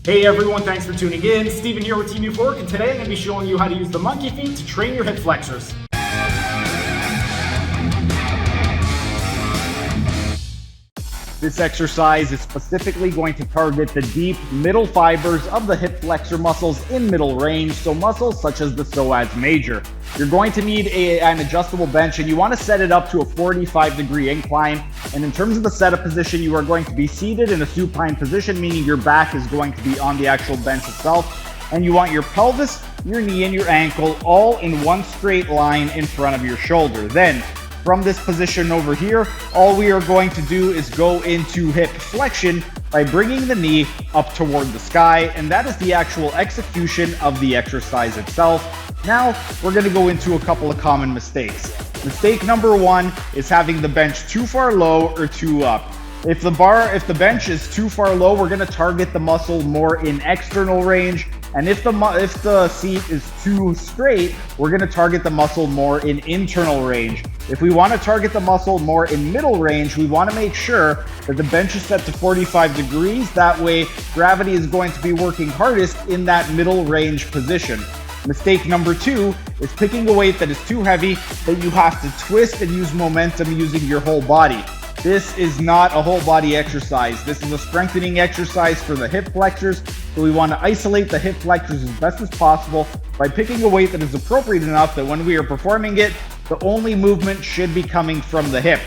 Hey everyone, thanks for tuning in. Steven here with Team Euphoric, and today I'm going to be showing you how to use the monkey feet to train your hip flexors. This exercise is specifically going to target the deep middle fibers of the hip flexor muscles in middle range, so muscles such as the psoas major. You're going to need an adjustable bench, and you want to set it up to a 45-degree incline. And in terms of the setup position, you are going to be seated in a supine position, meaning your back is going to be on the actual bench itself. And you want your pelvis, your knee, and your ankle all in one straight line in front of your shoulder. Then, from this position over here, all we are going to do is go into hip flexion by bringing the knee up toward the sky, and that is the actual execution of the exercise itself. Now, we're going to go into a couple of common mistakes. Mistake number one is having the bench too far low or too up. If the bench is too far low, we're going to target the muscle more in external range. And if the seat is too straight, we're going to target the muscle more in internal range. If we want to target the muscle more in middle range, we want to make sure that the bench is set to 45 degrees. That way, gravity is going to be working hardest in that middle range position. Mistake number two is picking a weight that is too heavy that you have to twist and use momentum using your whole body. This is not a whole body exercise. This is a strengthening exercise for the hip flexors. So we want to isolate the hip flexors as best as possible by picking a weight that is appropriate enough that when we are performing it, the only movement should be coming from the hip.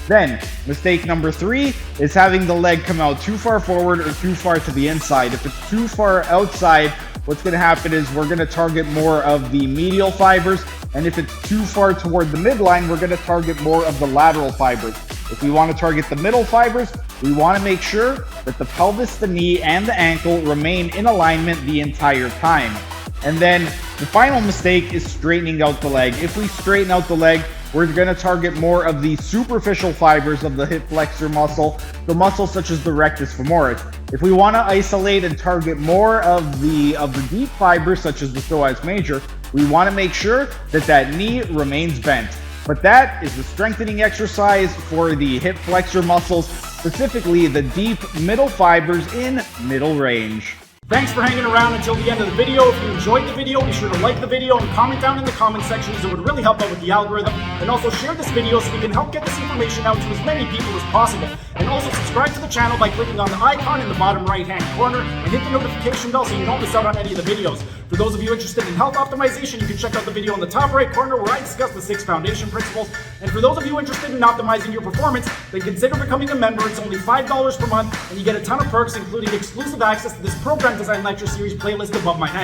Then, mistake number three is having the leg come out too far forward or too far to the inside. If it's too far outside, what's going to happen is we're going to target more of the medial fibers. And if it's too far toward the midline, we're going to target more of the lateral fibers. If we want to target the middle fibers, we want to make sure that the pelvis, the knee, and the ankle remain in alignment the entire time. And then the final mistake is straightening out the leg. If we straighten out the leg, we're going to target more of the superficial fibers of the hip flexor muscle, the muscles such as the rectus femoris. If we want to isolate and target more of the deep fibers such as the psoas major, we want to make sure that that knee remains bent. But that is the strengthening exercise for the hip flexor muscles, specifically the deep middle fibers in middle range. Thanks for hanging around until the end of the video. If you enjoyed the video, be sure to like the video and comment down in the comment section, as it would really help out with the algorithm. And also share this video so we can help get this information out to as many people as possible. And also subscribe to the channel by clicking on the icon in the bottom right hand corner and hit the notification bell so you don't miss out on any of the videos. For those of you interested in health optimization, you can check out the video in the top right corner where I discuss the 6 foundation principles. And for those of you interested in optimizing your performance, then consider becoming a member. It's only $5 per month and you get a ton of perks, including exclusive access to this program design lecture series playlist above my head.